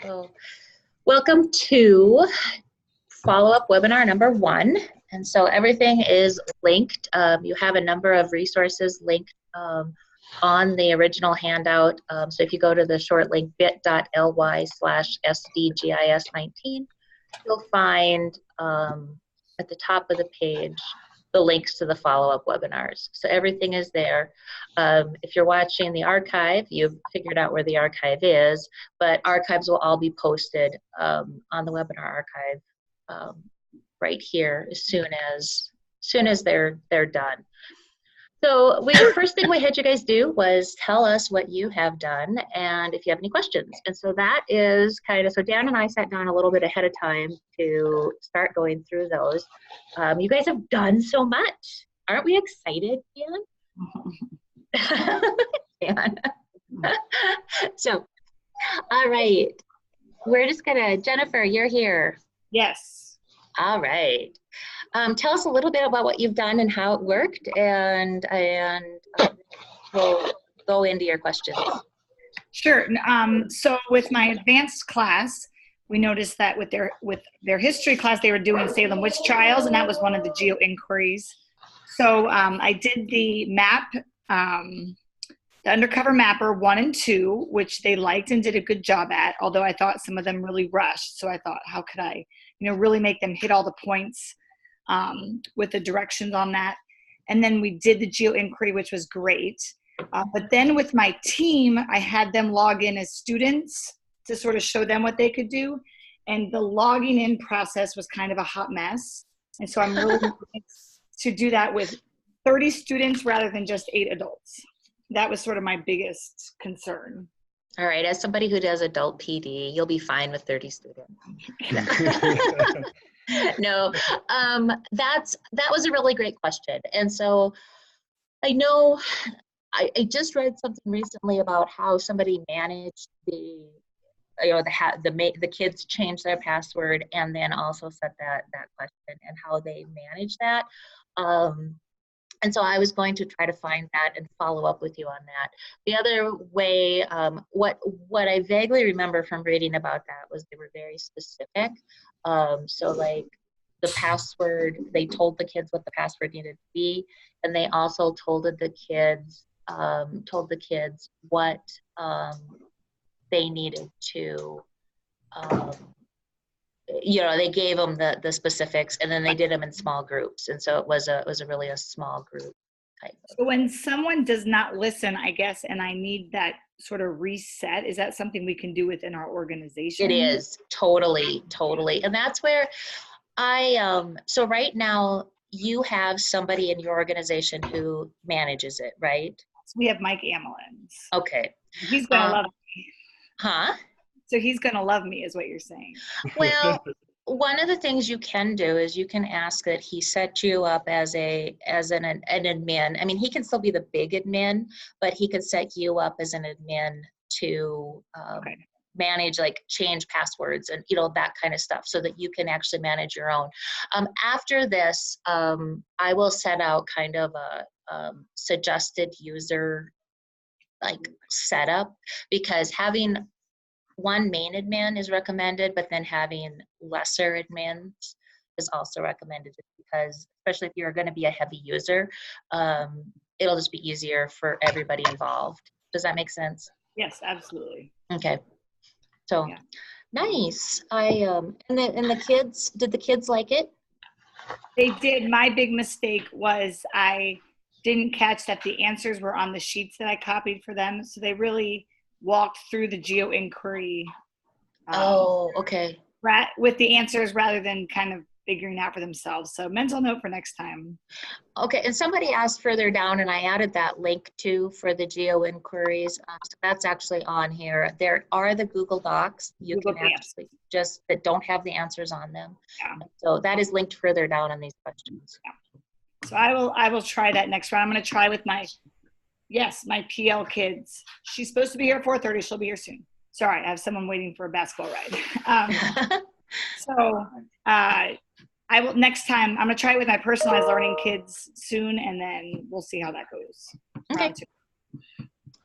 So, welcome to follow-up webinar number 1. And so everything is linked. You have a number of resources linked on the original handout. So if you go to the short link bit.ly/SDGIS19, you'll find at the top of the page the links to the follow-up webinars. So everything is there. If you're watching the archive, you've figured out where the archive is, but archives will all be posted on the webinar archive right here as soon as they're done. So the first thing we had you guys do was tell us what you have done and if you have any questions. And so that is kind of, so Dan and I sat down a little bit ahead of time to start going through those. You guys have done so much. Aren't we excited, Dan? Dan. So, all right. We're just gonna, Jennifer, you're here. Yes. All right. Tell us a little bit about what you've done and how it worked, and we'll go into your questions. Sure. So with my advanced class, we noticed that with their history class, they were doing Salem witch trials, and that was one of the geo inquiries. So I did the map, the undercover mapper 1 and 2, which they liked and did a good job at, although I thought some of them really rushed. So I thought, how could I, really make them hit all the points with the directions on that. And then we did the geo inquiry, which was great. But then with my team, I had them log in as students to sort of show them what they could do. And the logging in process was kind of a hot mess. And so I'm really to do that with 30 students rather than just 8 adults. That was sort of my biggest concern. All right, as somebody who does adult PD, you'll be fine with 30 students. No, that was a really great question. And so I know I just read something recently about how somebody managed the kids changed their password and then also set that question and how they managed that. And so I was going to try to find that and follow up with you on that. The other way, what I vaguely remember from reading about that was they were very specific. So like the password, they told the kids what the password needed to be, and they also told the kids what they needed to. They gave them the specifics, and then they did them in small groups, and so it was really a small group type. So when someone does not listen, I guess, and I need that sort of reset, is that something we can do within our organization? It is totally, and that's where so right now you have somebody in your organization who manages it, right? We have Mike Amelins. Okay. He's gonna love me. Huh? So he's going to love me is what you're saying. Well, one of the things you can do is you can ask that he set you up as an admin. I mean, he can still be the big admin, but he could set you up as an admin to manage, like change passwords and, that kind of stuff so that you can actually manage your own. After this, I will set out kind of a suggested user setup, because having one main admin is recommended, but then having lesser admins is also recommended, because especially if you're going to be a heavy user, it'll just be easier for everybody involved. Does that make sense? Yes, absolutely. Okay. So yeah. Nice. And the kids, did the kids like it? They did. My big mistake was I didn't catch that the answers were on the sheets that I copied for them. So they really walked through the geo inquiry okay, with the answers rather than kind of figuring out for themselves. So mental note for next time. Okay, and somebody asked further down, and I added that link too for the geo inquiries. So that's actually on here. There are the Google Docs you can actually just that don't have the answers on them. Yeah. So that is linked further down on these questions. Yeah. So I will try that next round. I'm going to try with my PL kids. She's supposed to be here at 4:30. She'll be here soon. Sorry, I have someone waiting for a basketball ride. I will next time. I'm gonna try it with my personalized learning kids soon, and then we'll see how that goes. Okay.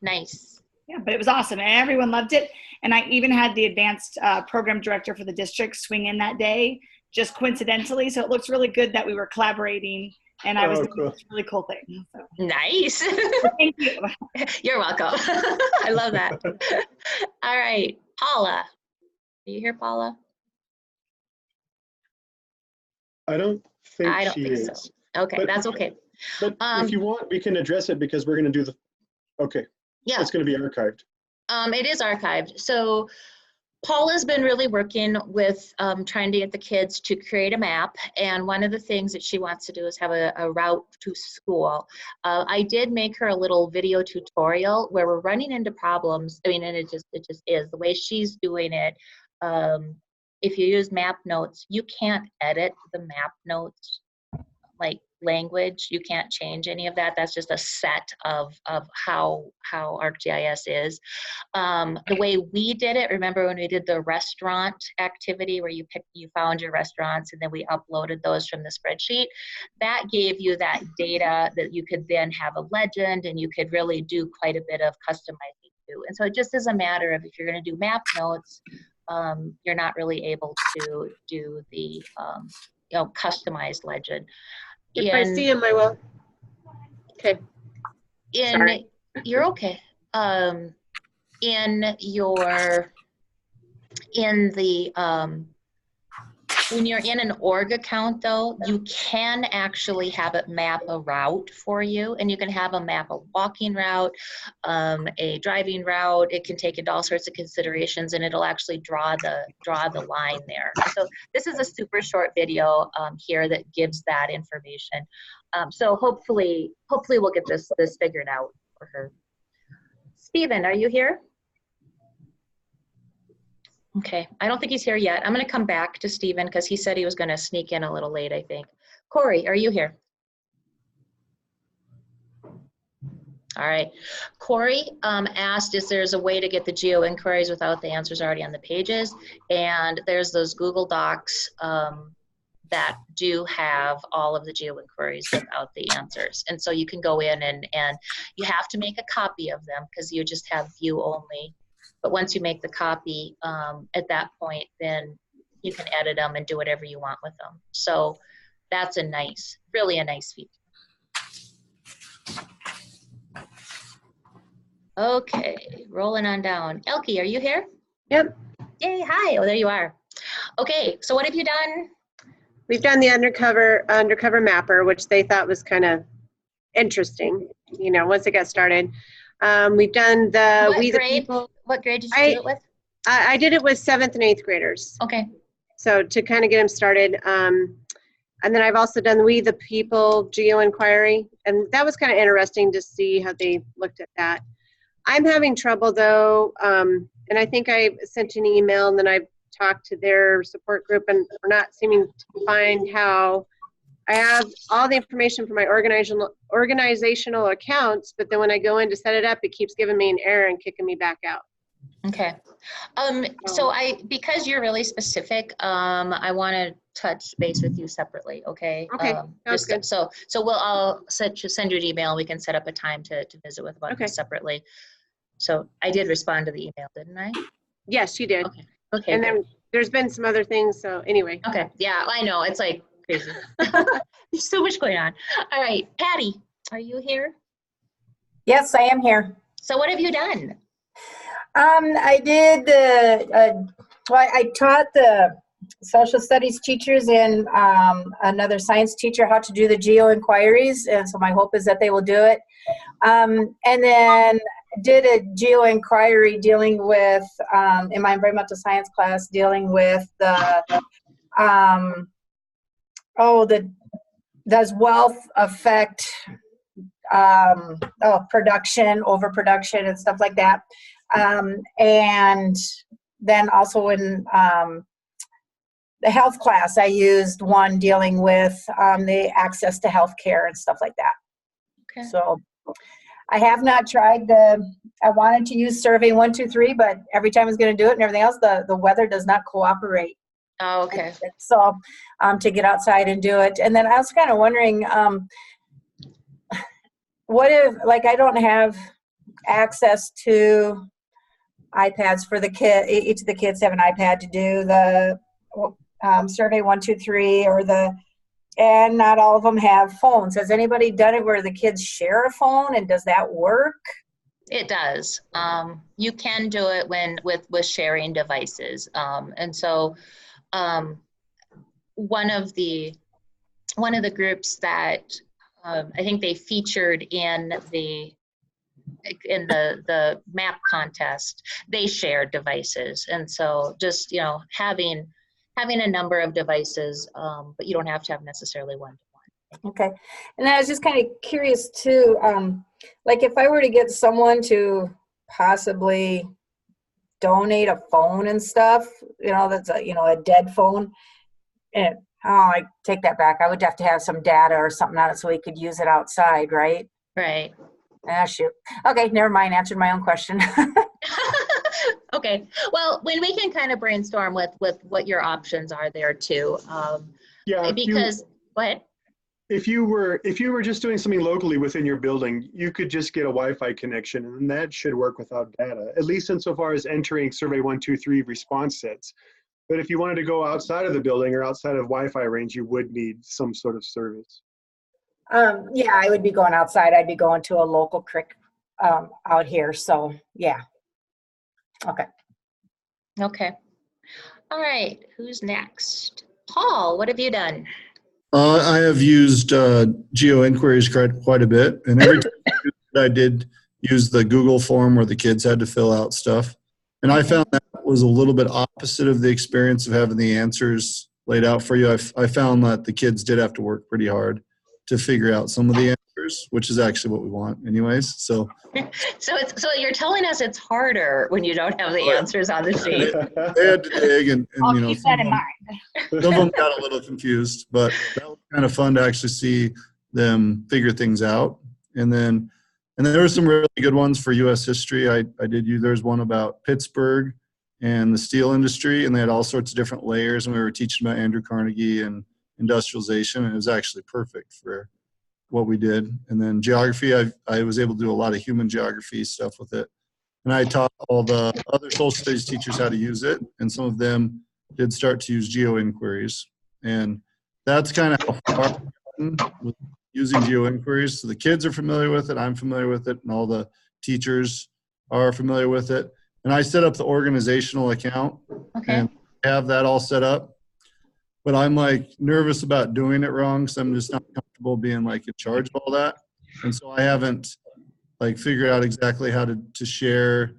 Nice. Yeah, but it was awesome. And everyone loved it. And I even had the advanced program director for the district swing in that day, just coincidentally. So it looks really good that we were collaborating, and I was doing cool. this really cool thing. So. Nice. Thank you. You're welcome. I love that. All right, Paula. Are you here, Paula? I don't think I don't she think is. so. Okay, But- that's okay. But if you want, we can address it because we're going to do the, okay. Yeah. It's going to be archived. It is archived. So Paula's been really working with trying to get the kids to create a map. And one of the things that she wants to do is have a route to school. I did make her a little video tutorial where we're running into problems. I mean, and it just is the way she's doing it. If you use map notes, you can't edit the map notes like language. You can't change any of that. That's just a set of how ArcGIS is. The way we did it, remember when we did the restaurant activity where you found your restaurants and then we uploaded those from the spreadsheet, that gave you that data that you could then have a legend and you could really do quite a bit of customizing too. And so it just is a matter of if you're going to do map notes, you're not really able to do the customized legend. If I see him, I will. Okay. Sorry. You're okay. When you're in an org account though, you can actually have it map a route for you, and you can have a map a walking route, a driving route. It can take into all sorts of considerations, and it'll actually draw the line there. So this is a super short video here that gives that information. So hopefully we'll get this figured out for her. Stephen, are you here? Okay, I don't think he's here yet. I'm going to come back to Stephen because he said he was going to sneak in a little late, I think. Corey, are you here? All right. Corey asked if there's a way to get the geo inquiries without the answers already on the pages. And there's those Google Docs that do have all of the geo inquiries without the answers. And so you can go in and you have to make a copy of them because you just have view only. But once you make the copy, at that point, then you can edit them and do whatever you want with them. So that's really a nice feature. Okay, rolling on down. Elke, are you here? Yep. Yay, hi, oh, there you are. Okay, so what have you done? We've done the undercover mapper, which they thought was kind of interesting, you know, once it got started. We've done the We the People. What grade did you do it with? I did it with 7th and 8th graders. Okay. So to kind of get them started. And then I've also done We the People Geo Inquiry. And that was kind of interesting to see how they looked at that. I'm having trouble though, and I think I sent an email and then I've talked to their support group and we're not seeming to find how I have all the information for my organizational accounts, but then when I go in to set it up, it keeps giving me an error and kicking me back out. Okay. So because you're really specific, I want to touch base with you separately. Okay. Okay. Sounds good. So I'll send you an email. We can set up a time to visit with about this separately. So I did respond to the email, didn't I? Yes, you did. Okay. Okay. And then there's been some other things. So anyway. Okay. Yeah, I know. It's like crazy. There's so much going on. All right, Patty, are you here? Yes, I am here. So what have you done? I did, I taught the social studies teachers and another science teacher how to do the geo inquiries, and so my hope is that they will do it. And then did a geo inquiry dealing with, in my environmental science class, dealing with the, does wealth affect production, overproduction, and stuff like that. And then also in the health class, I used one dealing with the access to health care and stuff like that. Okay. So I have not tried I wanted to use Survey 123, but every time I was going to do it and everything else, the weather does not cooperate. Oh, okay. So to get outside and do it. And then I was kind of wondering, what if, like, I don't have access to iPads for the kid. Each of the kids have an iPad to do the survey 1, 2, 3, and not all of them have phones. Has anybody done it where the kids share a phone, and does that work? It does. You can do it with sharing devices, and so one of the groups that I think they featured in the map contest, they shared devices, and so just having a number of devices, but you don't have to have necessarily one-to-one. Okay, and I was just kind of curious too, like if I were to get someone to possibly donate a phone and stuff, that's a dead phone, and I take that back. I would have to have some data or something on it so we could use it outside, right? Right. Ah, shoot. Okay, never mind. Answered my own question. Okay. Well, when we can kind of brainstorm with what your options are there too. Yeah. Because what? If you were just doing something locally within your building, you could just get a Wi-Fi connection, and that should work without data, at least insofar as entering survey 1, 2, 3 response sets. But if you wanted to go outside of the building or outside of Wi-Fi range, you would need some sort of service. Yeah, I would be going outside. I'd be going to a local creek out here. So yeah. Okay. Okay. All right. Who's next? Paul, what have you done? I have used geo inquiries quite a bit, and every time I did use the Google form where the kids had to fill out stuff, and I found that was a little bit opposite of the experience of having the answers laid out for you. I found that the kids did have to work pretty hard to figure out some of the answers, which is actually what we want anyways. So you're telling us it's harder when you don't have the answers on the sheet. they had to dig, and I'll keep that in mind. some of them got a little confused, but that was kind of fun to actually see them figure things out. And there were some really good ones for U.S. history. I did use, there's one about Pittsburgh and the steel industry, and they had all sorts of different layers, and we were teaching about Andrew Carnegie and industrialization, and it was actually perfect for what we did. And then geography, I was able to do a lot of human geography stuff with it. And I taught all the other social studies teachers how to use it, and some of them did start to use geo inquiries. And that's kind of how far I've gotten with using geo inquiries. So the kids are familiar with it, I'm familiar with it, and all the teachers are familiar with it. And I set up the organizational account and have that all set up. But I'm like nervous about doing it wrong, so I'm just not comfortable being like in charge of all that. And so I haven't like figured out exactly how to share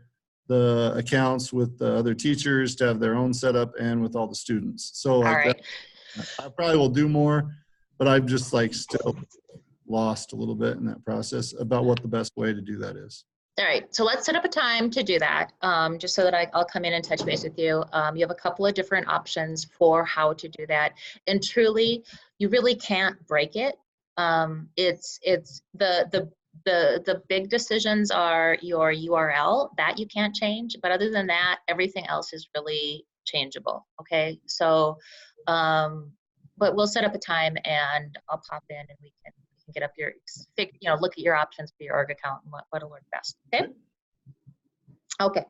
the accounts with the other teachers to have their own setup and with all the students. So like that, I probably will do more, but I'm just like still lost a little bit in that process about what the best way to do that is. All right, so let's set up a time to do that, just so that I'll come in and touch base with you. You have a couple of different options for how to do that, and truly, you really can't break it. It's the big decisions are your URL, that you can't change, but other than that, everything else is really changeable. Okay, so but we'll set up a time, and I'll pop in, and we can get up your, look at your options for your org account and what'll work best. Okay. Okay.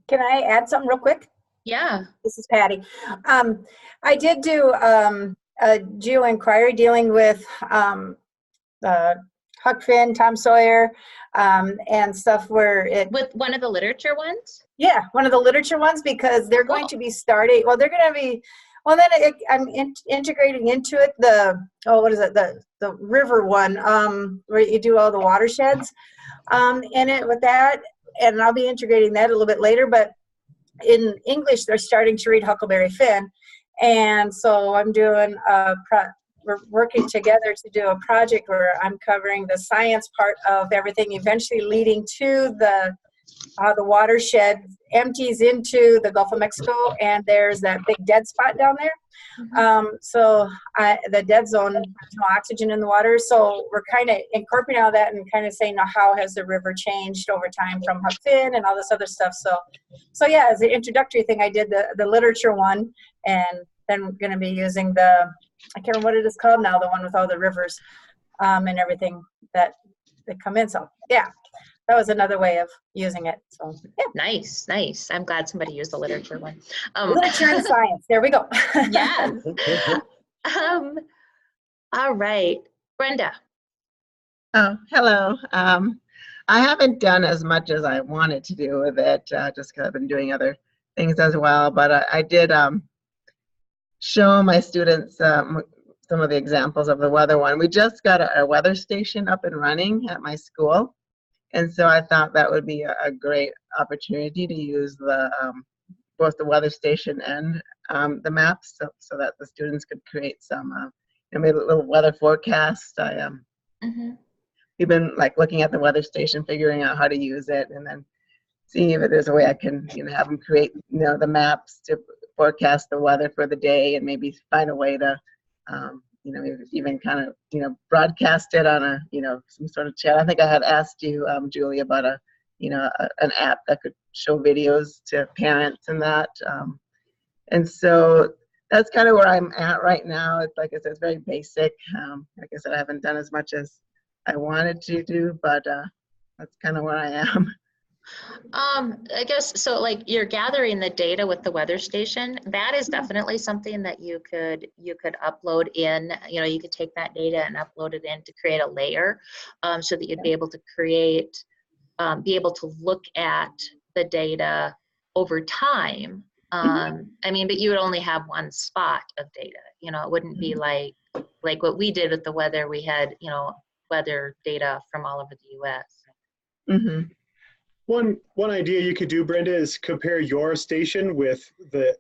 Can I add something real quick? Yeah. This is Patty. I did do a geo inquiry dealing with Huck Finn, Tom Sawyer, and stuff where it. With one of the literature ones? Yeah, one of the literature ones, because they're going to be starting. Well, they're going to be. Well, then I'm integrating into it the river one, where you do all the watersheds in it with that, and I'll be integrating that a little bit later. But in English, they're starting to read Huckleberry Finn, and so I'm doing we're working together to do a project where I'm covering the science part of everything, eventually leading to the watershed empties into the Gulf of Mexico, and there's that big dead spot down there. So the dead zone, there's no oxygen in the water. So we're kind of incorporating all that and kind of saying, now, how has the river changed over time from Huck Finn and all this other stuff. So yeah, as an introductory thing, I did the literature one, and then we're going to be using I can't remember what it is called now, the one with all the rivers and everything that come in. So yeah. that was another way of using it. So yeah. Nice, nice. I'm glad somebody used the literature one. Literature and science. There we go. Yes. All right, Brenda. Oh, hello. I haven't done as much as I wanted to do with it, just because I've been doing other things as well. But I did show my students some of the examples of the weather one. We just got a weather station up and running at my school. And so I thought that would be a great opportunity to use the both the weather station and the maps, so that the students could create some maybe a little weather forecast. We've been like looking at the weather station, figuring out how to use it, and then seeing if there's a way I can have them create the maps to forecast the weather for the day, and maybe find a way to maybe even kind of broadcast it on a some sort of chat. I think I had asked you, Julie, about an app that could show videos to parents and that. And so that's kind of where I'm at right now. It's like I said, it's very basic. Like I said, I haven't done as much as I wanted to do, but that's kind of where I am. I guess so. Like, you're gathering the data with the weather station. That is definitely something that you could upload in. You could take that data and upload it in to create a layer, so that you'd be able to be able to look at the data over time. But you would only have one spot of data. It wouldn't be like what we did with the weather. We had weather data from all over the U.S. One idea you could do, Brenda, is compare your station with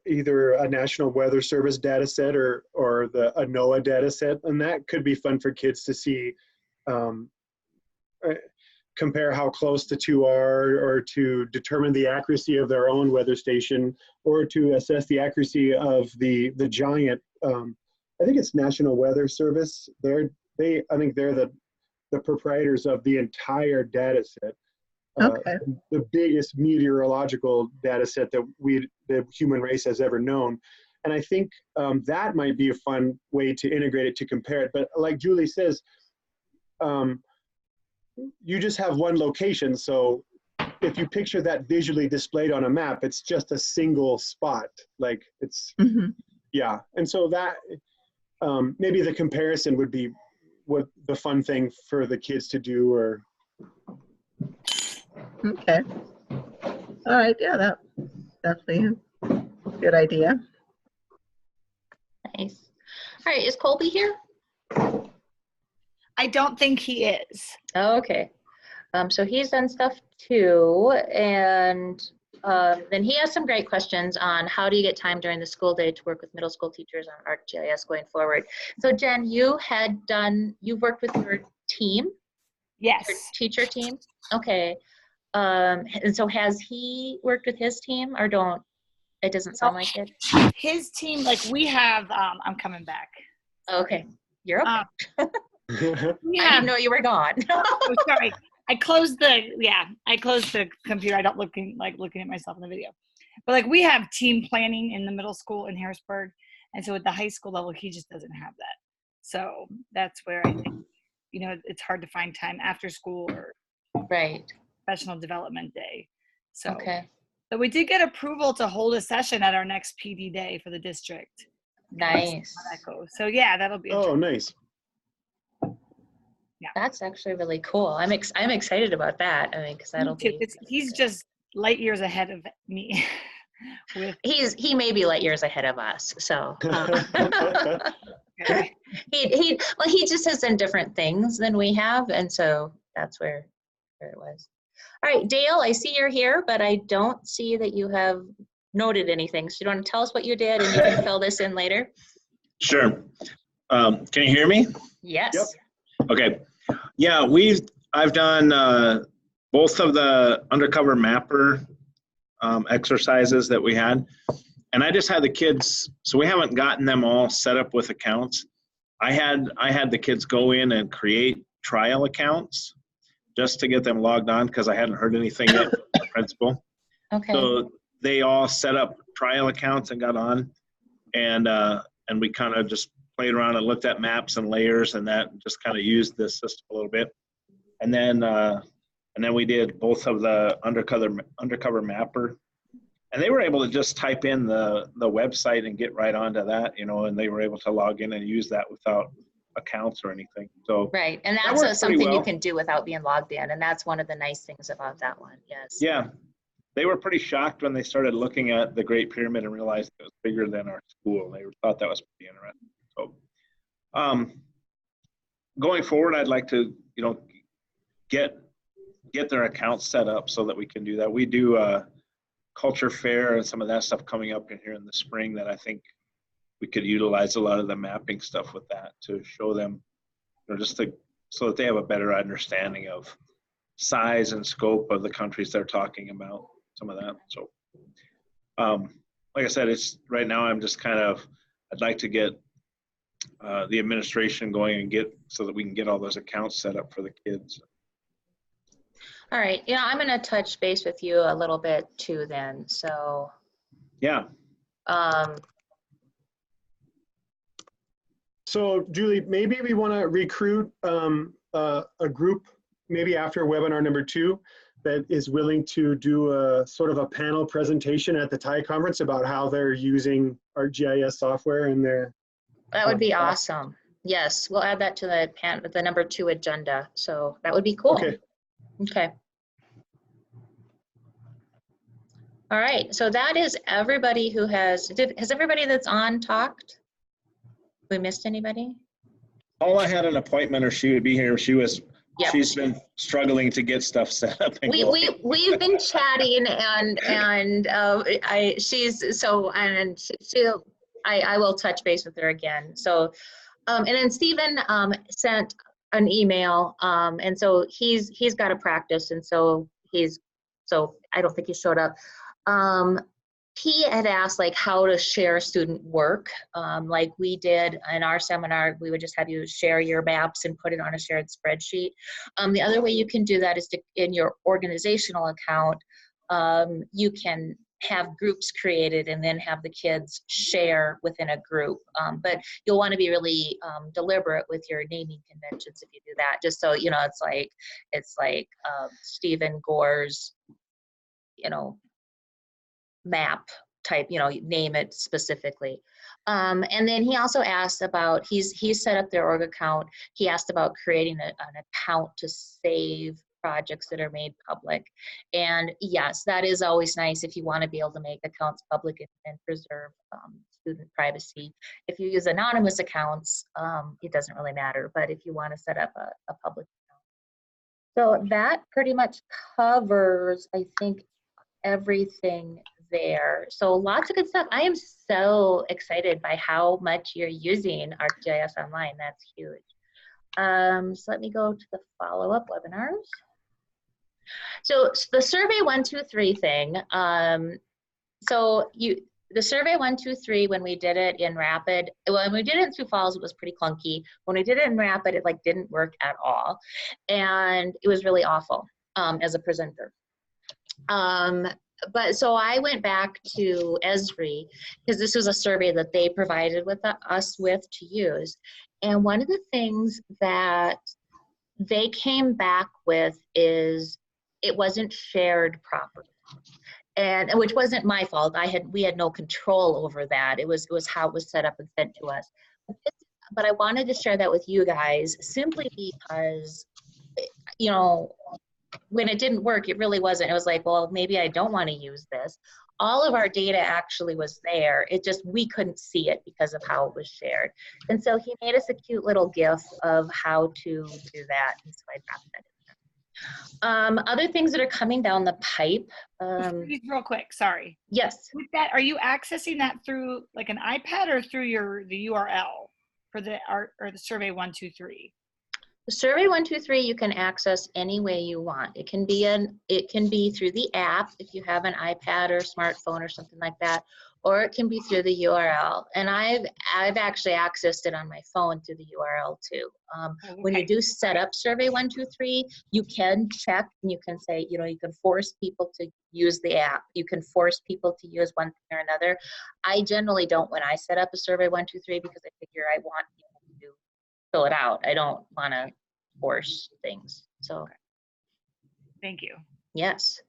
either a National Weather Service data set or the NOAA data set, and that could be fun for kids to see. Compare how close the two are, or to determine the accuracy of their own weather station, or to assess the accuracy of the giant. I think it's National Weather Service. I think they're the proprietors of the entire data set. Okay. The biggest meteorological data set that the human race has ever known. And I think that might be a fun way to integrate it, to compare it. But like Julie says, you just have one location. So if you picture that visually displayed on a map, it's just a single spot. Like it's, yeah. And so that maybe the comparison would be what the fun thing for the kids to do. Or Okay. All right. Yeah, that definitely a good idea. Nice. All right, is Colby here? I don't think he is. Oh, okay. So he's done stuff too, and then he has some great questions on how do you get time during the school day to work with middle school teachers on ArcGIS going forward. So Jen, you've worked with your team? Yes. Your teacher team? Okay. And so has he worked with his team, or it doesn't sound like it? His team, like we have, I'm coming back. Okay, you're okay. I Yeah. didn't know you were gone. Oh, sorry. I closed the computer. I don't looking at myself in the video. But like we have team planning in the middle school in Harrisburg. And so at the high school level, he just doesn't have that. So that's where I think, it's hard to find time after school or Right. professional development day. So, Okay. But we did get approval to hold a session at our next PD day for the district. Nice. How that goes. So yeah, that'll be. oh, nice. Yeah. That's actually really cool. I'm excited about that. Because that'll be. He's just light years ahead of me. He may be light years ahead of us. So. Okay. He just has done different things than we have, and so that's where it was. All right, Dale, I see you're here, but I don't see that you have noted anything. So you want to tell us what you did, and you can fill this in later? Sure. Can you hear me? Yes. Yep. Okay. Yeah, I've done both of the undercover mapper exercises that we had, and I just had the kids. So we haven't gotten them all set up with accounts. I had the kids go in and create trial accounts just to get them logged on, because I hadn't heard anything yet from the principal. Okay. So they all set up trial accounts and got on, and we kind of just played around and looked at maps and layers, and that just kind of used this system a little bit. And then And then we did both of the undercover mapper. And they were able to just type in the website and get right onto that, you know, and they were able to log in and use that without accounts or anything. So Right, and that that's worked pretty something you well. can do without being logged in, and that's one of the nice things about that one, yes. Yeah, they were pretty shocked when they started looking at the Great Pyramid and realized it was bigger than our school. They thought that was pretty interesting. So going forward, I'd like to, you know, get their accounts set up so that we can do that. We do a culture fair and some of that stuff coming up in here in the spring that I think we could utilize a lot of the mapping stuff with that to show them, you know, just to, so that they have a better understanding of size and scope of the countries they're talking about, some of that. So like I said, it's right now I'm just kind of, I'd like to get the administration going and get so that we can get all those accounts set up for the kids. All right, yeah, I'm gonna touch base with you a little bit too then, so. Yeah. So Julie, maybe we want to recruit a group, maybe after webinar number 2, that is willing to do a sort of a panel presentation at the TIE conference about how they're using ArcGIS software in their. That would be awesome. Yes, we'll add that to the number 2 agenda. So that would be cool. Okay. Okay. All right. So that is everybody who has everybody that's on talked? We missed anybody? Paula had an appointment, or she would be here. She's been struggling to get stuff set up. And We've been chatting, and I will touch base with her again. So, and then Stephen sent an email, and so he's got to practice, and so I don't think he showed up. He had asked like how to share student work, like we did in our seminar. We would just have you share your maps and put it on a shared spreadsheet. The other way you can do that is in your organizational account, you can have groups created and then have the kids share within a group. But you'll want to be really deliberate with your naming conventions if you do that, just so you know it's like Stephen Gore's, you know, map type, you know, name it specifically. And then he also asked about, he's set up their org account. He asked about creating an account to save projects that are made public. And yes, that is always nice if you want to be able to make accounts public and preserve student privacy. If you use anonymous accounts, it doesn't really matter, but if you want to set up a public account. So that pretty much covers, I think, everything there. So lots of good stuff. I am so excited by how much you're using ArcGIS Online. That's huge. So let me go to the follow-up webinars. So the survey 1, 2, 3 thing. The survey 1, 2, 3, when we did it in Rapid, when we did it in Sioux Falls, it was pretty clunky. When we did it in Rapid, it like didn't work at all, and it was really awful as a presenter. But so I went back to Esri because this was a survey that they provided with us with to use. And one of the things that they came back with is it wasn't shared properly. And which wasn't my fault. We had no control over that. It was how it was set up and sent to us. But I wanted to share that with you guys simply because, you know, when it didn't work, it really wasn't. It was like, well, maybe I don't want to use this. All of our data actually was there. It just, we couldn't see it because of how it was shared. And so he made us a cute little GIF of how to do that. And so I dropped that in there. Other things that are coming down the pipe. Real quick, sorry. Yes. With that, are you accessing that through like an iPad or through the URL for the survey 1, 2, 3? The survey 1, 2, 3 you can access any way you want. It can be through the app if you have an iPad or smartphone or something like that, or it can be through the URL. And I've actually accessed it on my phone through the URL too. When you do set up survey 1, 2, 3, you can check and you can say, you know, you can force people to use the app. You can force people to use one thing or another. I generally don't when I set up a survey 1, 2, 3 because I figure I want people to fill it out. I don't want to force things. So Thank you. Yes.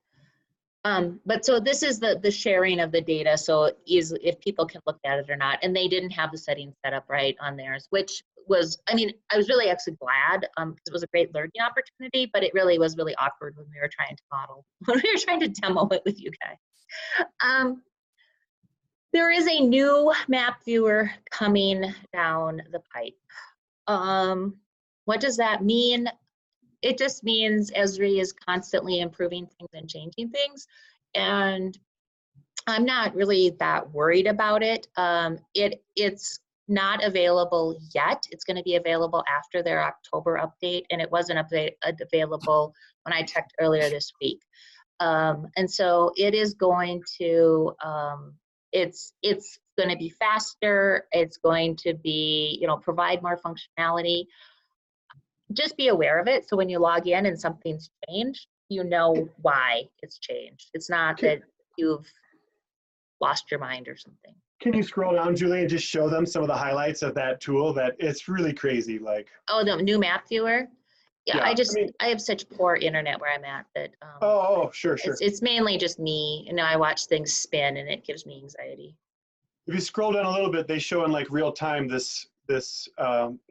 But so this is the sharing of the data, so is if people can look at it or not, and they didn't have the settings set up right on theirs, which was, I mean, I was really actually glad, because it was a great learning opportunity, but it really was really awkward when we were trying to model, when we were trying to demo it with you guys. There is a new map viewer coming down the pipe. What does that mean? It just means Esri is constantly improving things and changing things. And I'm not really that worried about it. It's not available yet. It's going to be available after their October update, and it wasn't available when I checked earlier this week. And so it is going to, it's going to be faster. It's going to be, provide more functionality. Just be aware of it. So when you log in and something's changed, you know why it's changed. It's not that you've lost your mind or something. Can you scroll down, Julie, and just show them some of the highlights of that tool? That it's really crazy. Like, oh, the new map viewer. Yeah, Yeah, I have such poor internet where I'm at that. Sure. It's mainly just me. I watch things spin and it gives me anxiety. If you scroll down a little bit, they show in like real time this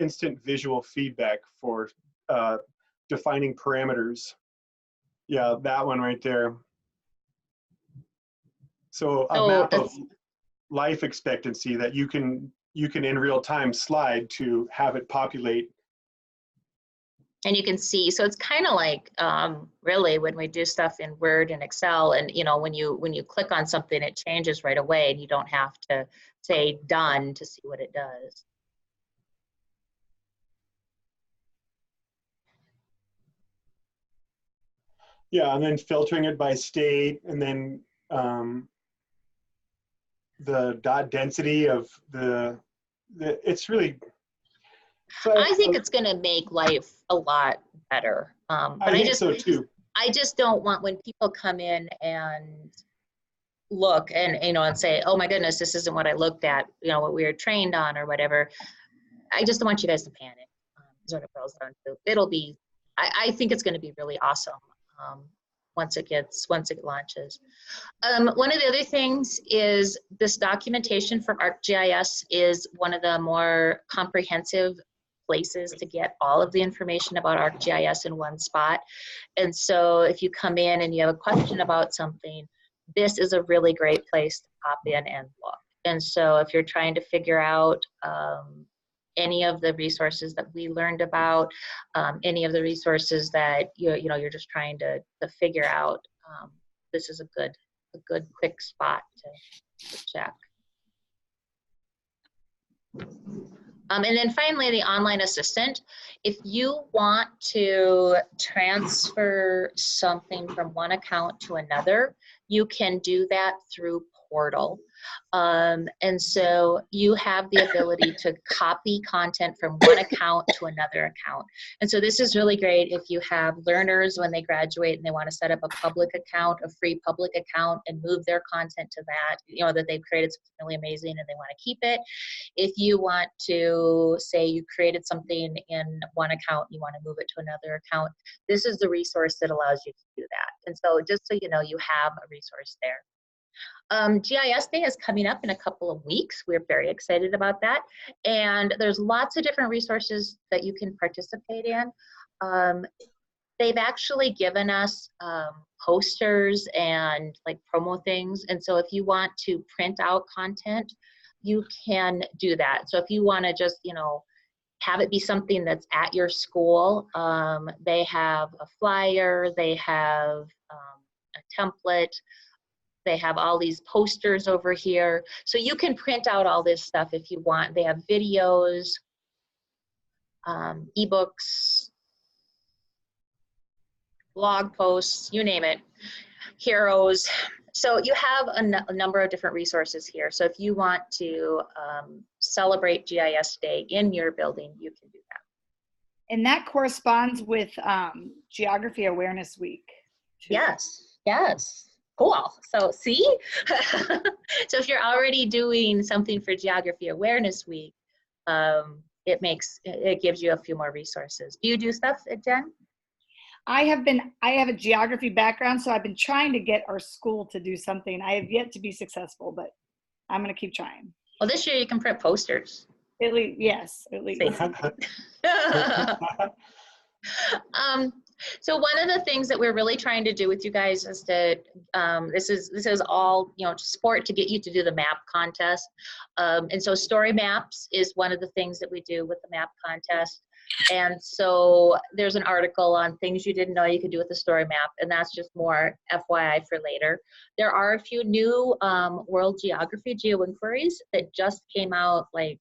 instant visual feedback for defining parameters. Yeah, that one right there. So a map of life expectancy that you can in real time slide to have it populate. And you can see, so it's kind of like really when we do stuff in Word and Excel, and when you click on something, it changes right away, and you don't have to say done to see what it does. Yeah, and then filtering it by state, and then the dot density of it's really. So I think it's going to make life a lot better. But I think so too. I just don't want when people come in and look and and say, oh my goodness, this isn't what I looked at, what we were trained on or whatever. I just don't want you guys to panic. Is what it boils down to. It'll be. I think it's going to be really awesome once it launches. One of the other things is this documentation from ArcGIS is one of the more comprehensive places to get all of the information about ArcGIS in one spot. And so if you come in and you have a question about something, this is a really great place to pop in and look. And so if you're trying to figure out any of the resources that we learned about, any of the resources that you're just trying to figure out, this is a good quick spot to check. And then finally, the online assistant. If you want to transfer something from one account to another, you can do that through Portal. And so you have the ability to copy content from one account to another account. And so this is really great if you have learners when they graduate and they want to set up a public account, a free public account, and move their content to that, that they've created something really amazing and they want to keep it. If you want to say you created something in one account, you want to move it to another account, this is the resource that allows you to do that. And so just so you know, you have a resource there. GIS Day is coming up in a couple of weeks. We're very excited about that. And there's lots of different resources that you can participate in. They've actually given us posters and like promo things. And so if you want to print out content, you can do that. So if you want to just, have it be something that's at your school, they have a flyer, they have a template, they have all these posters over here. So you can print out all this stuff if you want. They have videos, ebooks, blog posts, you name it, heroes. So you have a number of different resources here. So if you want to celebrate GIS Day in your building, you can do that. And that corresponds with Geography Awareness Week, too. Yes. Cool. So see? So if you're already doing something for Geography Awareness Week, it gives you a few more resources. Do you do stuff, Jen? I have a geography background, so I've been trying to get our school to do something. I have yet to be successful, but I'm going to keep trying. Well, this year you can print posters. At least, yes, at least. So one of the things that we're really trying to do with you guys is to, this is all, sport to get you to do the map contest. And so story maps is one of the things that we do with the map contest. And so there's an article on things you didn't know you could do with a story map, and that's just more FYI for later. There are a few new world geography geo-inquiries that just came out like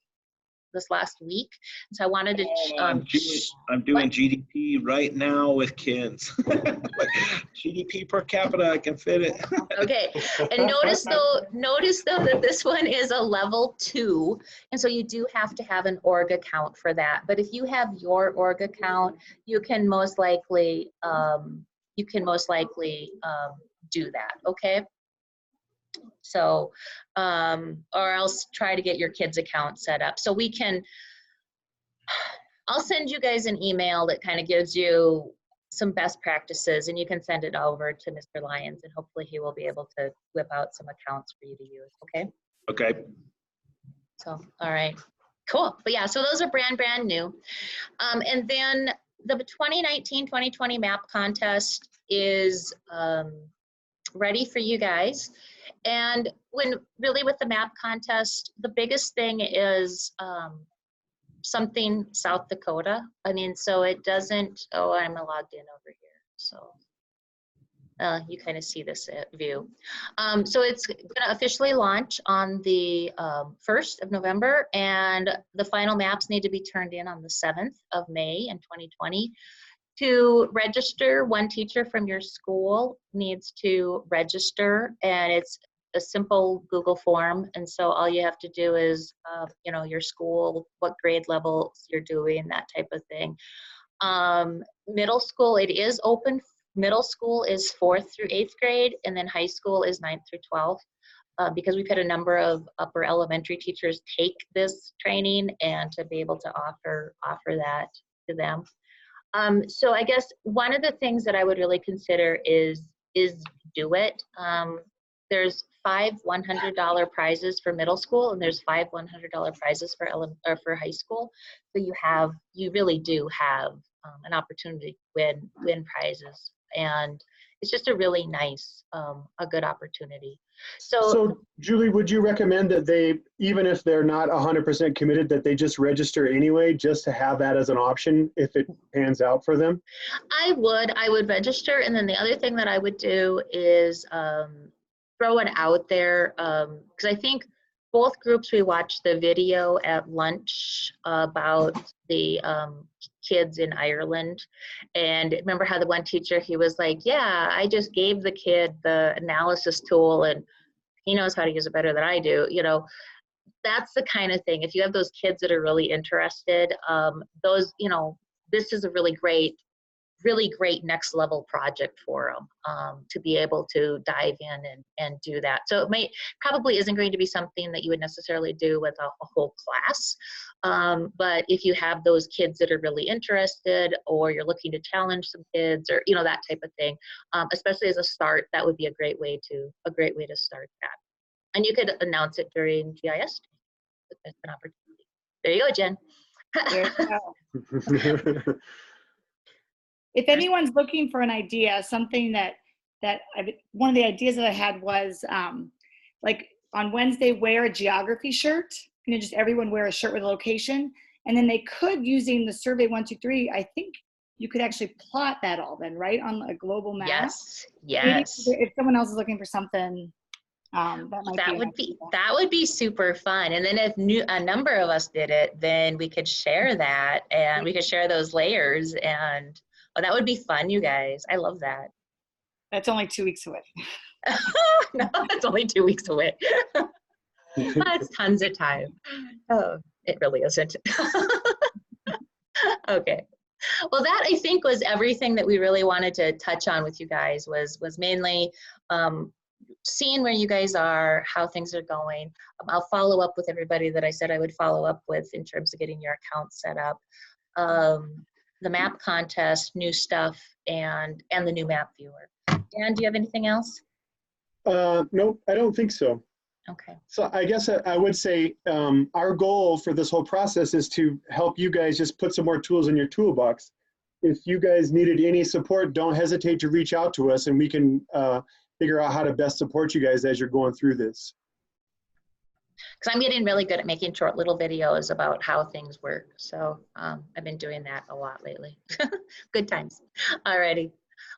this last week. So I wanted to I'm doing GDP right now with kids. Like, GDP per capita, I can fit it. Okay, and notice though that this one is a level 2, and so you do have to have an org account for that. But if you have your org account, you can most likely do that. Okay. So, or else try to get your kids' account set up. So we can, I'll send you guys an email that kind of gives you some best practices, and you can send it over to Mr. Lyons, and hopefully he will be able to whip out some accounts for you to use, okay? Okay. So, all right, cool. But yeah, so those are brand new. And then the 2019-2020 map contest is ready for you guys. And really with the map contest, the biggest thing is something South Dakota. I mean, so it doesn't, I'm logged in over here. So you kind of see this view. So it's gonna officially launch on the 1st of November, and the final maps need to be turned in on the 7th of May in 2020. To register, one teacher from your school needs to register, and it's a simple Google form. And so all you have to do is, your school, what grade levels you're doing, that type of thing. Middle school, it is open. Middle school is 4th through 8th grade, and then high school is 9th through 12th. Because we've had a number of upper elementary teachers take this training, and to be able to offer that to them. So I guess one of the things that I would really consider is do it. There's 5 $100 prizes for middle school, and there's 5 $100 prizes for high school. So you really do have an opportunity to win prizes, and it's just a really nice, a good opportunity. So Julie, would you recommend that they, even if they're not 100% committed, that they just register anyway, just to have that as an option if it pans out for them? I would register, and then the other thing that I would do is throw it out there, because I think both groups, we watched the video at lunch about the kids in Ireland. And remember how the one teacher, he was like, yeah, I just gave the kid the analysis tool and he knows how to use it better than I do. That's the kind of thing. If you have those kids that are really interested, this is a really great next level project for them, to be able to dive in and do that. So it probably isn't going to be something that you would necessarily do with a whole class. But if you have those kids that are really interested, or you're looking to challenge some kids, or that type of thing, especially as a start, that would be a great way to start that. And you could announce it during GIS Day. That's an opportunity. There you go, Jen. There you go. If anyone's looking for an idea, something one of the ideas that I had was, like on Wednesday, wear a geography shirt. Just everyone wear a shirt with a location. And then they could, using the survey 123, I think you could actually plot that all then, right, on a global map. Yes. Maybe if someone else is looking for something, that would be super fun. And then if a number of us did it, then we could share that, and we could share those layers, and that would be fun, you guys. I love that. That's only 2 weeks away. No, that's only 2 weeks away. That's tons of time. Oh, it really isn't. Okay. Well, that I think was everything that we really wanted to touch on with you guys, was mainly seeing where you guys are, how things are going. I'll follow up with everybody that I said I would follow up with in terms of getting your account set up. the map contest, new stuff, and the new map viewer. Dan, do you have anything else? Nope, I don't think so. Okay. So I guess I would say our goal for this whole process is to help you guys just put some more tools in your toolbox. If you guys needed any support, don't hesitate to reach out to us, and we can figure out how to best support you guys as you're going through this. Because I'm getting really good at making short little videos about how things work. So I've been doing that a lot lately. Good times. Alrighty.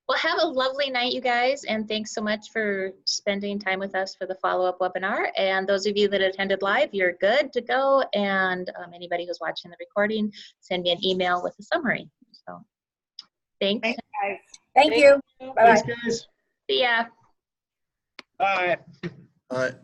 Well, have a lovely night, you guys, and thanks so much for spending time with us for the follow-up webinar. And those of you that attended live, you're good to go. And anybody who's watching the recording, send me an email with a summary. So thanks. Thanks, guys. Thank you. Bye-bye. Thanks, guys. See ya. Bye. All right.